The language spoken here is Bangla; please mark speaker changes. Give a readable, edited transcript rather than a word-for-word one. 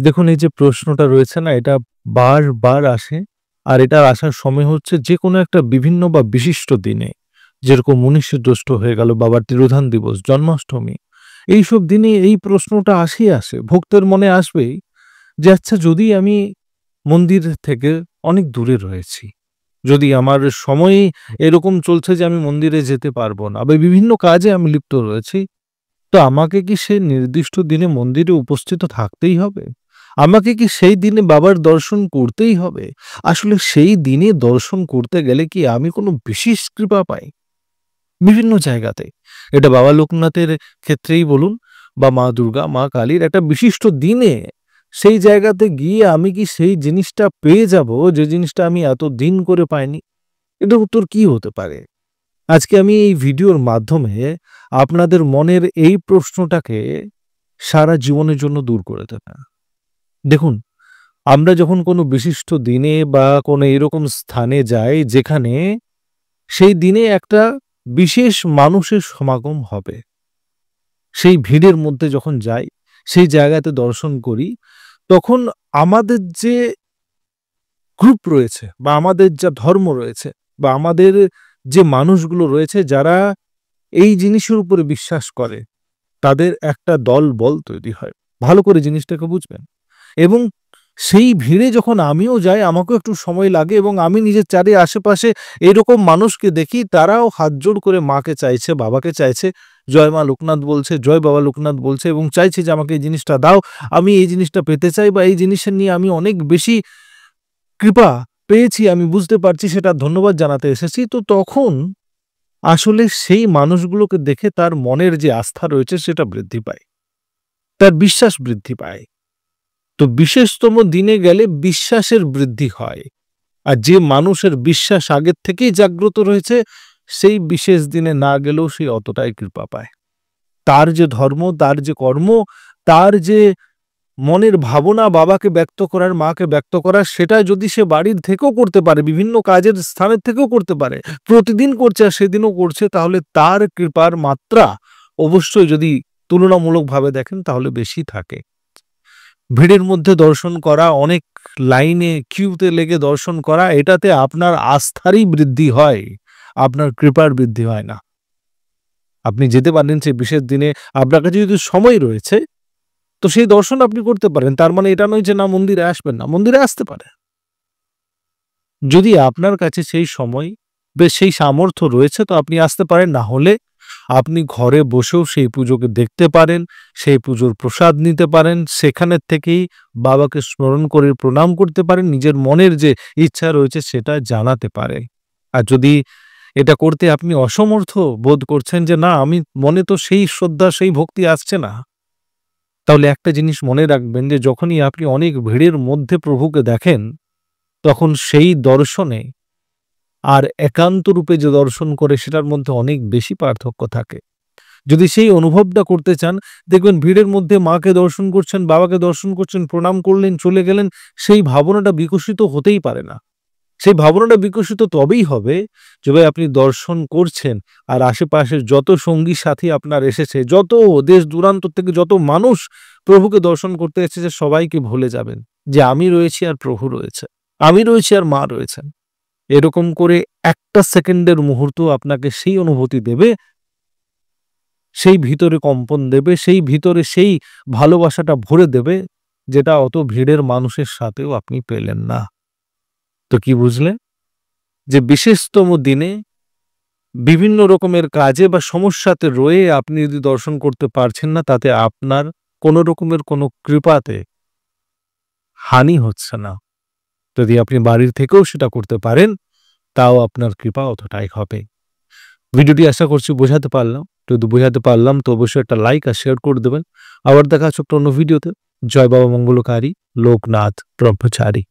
Speaker 1: দেখুন এই যে প্রশ্নটা রয়েছে না এটা বারবার আসে। আর এটার আসার সময় হচ্ছে যেকোনো একটা বিভিন্ন বা বিশিষ্ট দিনে। যেরকম ১৯শে জ্যৈষ্ঠ হয়ে গেল বাবার তিরোধান দিবস, জন্মাষ্টমী। এইসব দিনে এই প্রশ্নটা আসেই আসে। ভক্তের মনে আসবেই যে আচ্ছা যদি আমি মন্দির থেকে অনেক দূরে রয়েছি। যদি আমার সময়ই এরকম চলছে যে আমি মন্দিরে যেতে পারবো না বা বিভিন্ন কাজে আমি লিপ্ত রয়েছি। তো আমাকে কি সেই নির্দিষ্ট দিনে মন্দিরে উপস্থিত থাকতেই হবে? আমাকে কি সেই দিনে বাবার দর্শন করতেই হবে? আসলে সেই দিনে দর্শন করতে গেলে কি আমি কোনো বিশেষ কৃপা পাই? বিভিন্ন জায়গাতে। এটা বাবা লোকনাথের ক্ষেত্রেই বলুন বা মা দুর্গা, মা কালীর একটা বিশিষ্ট দিনে সেই জায়গাতে গিয়ে আমি কি সেই জিনিসটা পেয়ে যাবো যে জিনিসটা আমি এতদিন করে পাইনি? এটার উত্তর কি হতে পারে? আজকে আমি এই ভিডিওর মাধ্যমে আপনাদের মনের এই প্রশ্নটাকে সারা জীবনের জন্য দূর করে দেব। দেখুন, আমরা যখন কোনো বিশিষ্ট দিনে বা কোনো এরকম স্থানে যাই যেখানে সেই দিনে একটা বিশেষ মানুষের সমাগম হবে। সেই ভিড়ের মধ্যে যখন যাই, সেই জায়গাতে দর্শন করি, তখন আমাদের যে গ্রুপ রয়েছে বা আমাদের যা ধর্ম রয়েছে বা আমাদের যে মানুষগুলো রয়েছে যারা এই জিনিসের উপরে বিশ্বাস করে, তাদের একটা দলবল তৈরি হয়। ভালো করে জিনিসটাকে বুঝবেন। এবং সেই ভিড়ে যখন আমিও যাই আমাকেও একটু সময় লাগে এবং আমি নিজের চারি আশেপাশে এরকম মানুষকে দেখি তারাও হাত জোড় করে মাকে চাইছে, বাবাকে চাইছে, জয় মা লোকনাথ বলছে, জয় বাবা লোকনাথ বলছে এবং চাইছে যে আমাকে এই জিনিসটা দাও। আমি এই জিনিসটা পেতে চাই বা এই জিনিসের নিয়ে আমি অনেক বেশি কৃপা পেয়েছি, আমি বুঝতে পারছি সেটা ধন্যবাদ জানাতে এসেছি। তো তখন আসলে সেই মানুষগুলোকে দেখে তার মনের যে আস্থা রয়েছে সেটা বৃদ্ধি পায়। তার বিশ্বাস বৃদ্ধি পায়। তো বিশেষতম দিনে গেলে বিশ্বাসের বৃদ্ধি হয়। আর যে মানুষের বিশ্বাস আগের থেকেই জাগ্রত রয়েছে, সেই বিশেষ দিনে না গেলেও সে অতটাই কৃপা পায়। তার যে ধর্ম, তার যে কর্ম, তার যে মনের ভাবনা বাবাকে ব্যক্ত করার, মাকে ব্যক্ত করার, সেটা যদি সে বাড়ির থেকেও করতে পারে, বিভিন্ন কাজের স্থানের থেকেও করতে পারে, প্রতিদিন করছে আর সেদিনও করছে, তাহলে তার কৃপার মাত্রা অবশ্যই যদি তুলনামূলকভাবে দেখেন তাহলে বেশি থাকে। ভিড়ের মধ্যে দর্শন করা, অনেক লাইনে কিউতে লেগে দর্শন করা, এটাতে আপনার আস্থারই বৃদ্ধি হয়, আপনার কৃপার বৃদ্ধি হয় না। আপনি যেতে পারেন সেই বিশেষ দিনে, আপনার কাছে যদি সময় রয়েছে, তো সেই দর্শন আপনি করতে পারেন। তার মানে এটা নয় যে না মন্দিরে আসবেন না, মন্দিরে আসতে পারেন। যদি আপনার কাছে সেই সময় সেই সামর্থ্য রয়েছে তো আপনি আসতে পারেন, না হলে আপনি ঘরে বসেও সেই পুজোকে দেখতে পারেন, সেই পুজোর প্রসাদ নিতে পারেন, সেখানের থেকেই বাবাকে স্মরণ করে প্রণাম করতে পারেন, নিজের মনের যে ইচ্ছা রয়েছে সেটা জানাতে পারেন। আর যদি এটা করতে আপনি অসমর্থ বোধ করছেন যে না আমি মনে তো সেই শ্রদ্ধা সেই ভক্তি আসছে না, তাহলে একটা জিনিস মনে রাখবেন যে যখনই আপনি অনেক ভিড়ের মধ্যে প্রভুকে দেখেন, তখন সেই দর্শনে আর একান্ত রূপে যে দর্শন করে সেটার মধ্যে অনেক বেশি পার্থক্য থাকে। যদি সেই অনুভবটা করতে চান, দেখবেন ভিড়ের মধ্যে মাকে দর্শন করছেন, বাবাকে দর্শন করছেন, প্রণাম করলেন, চলে গেলেন, সেই ভাবনাটা বিকশিত হতেই পারে না। সেই ভাবনাটা বিকশিত তবেই হবে যবে আপনি দর্শন করছেন আর আশেপাশের যত সঙ্গী সাথী আপনার এসেছে, যত দেশ দূরান্ত থেকে যত মানুষ প্রভুকে দর্শন করতে এসেছে, সবাইকে ভুলে যাবেন যে আমি রয়েছি আর প্রভু রয়েছে, আমি রয়েছি আর মা রয়েছেন। এরকম করে একটা সেকেন্ডের মুহূর্ত আপনাকে সেই অনুভূতি দেবে, সেই ভিতরে কম্পন দেবে, সেই ভিতরে সেই ভালোবাসাটা ভরে দেবে, যেটা অত ভিড়ের মানুষের সাথেও আপনি পেলেন না। তো কি বুঝলেন? যে বিশেষতম দিনে বিভিন্ন রকমের কাজে বা সমস্যাতে রয়ে আপনি যদি দর্শন করতে পারছেন না, তাতে আপনার কোনো রকমের কোনো কৃপাতে হানি হচ্ছে না। যদি আপনি বাড়ির থেকেও সেটা করতে পারেন, তাও আপনার কৃপা অতটাই হবে। ভিডিওটি আশা করছি বোঝাতে পারলাম। যদি বোঝাতে পারলাম তো অবশ্যই একটা লাইক আর শেয়ার করে দেবেন। আবার দেখা হচ্ছে একটা অন্য ভিডিওতে। জয় বাবা মঙ্গলকারী লোকনাথ ব্রহ্মচারী।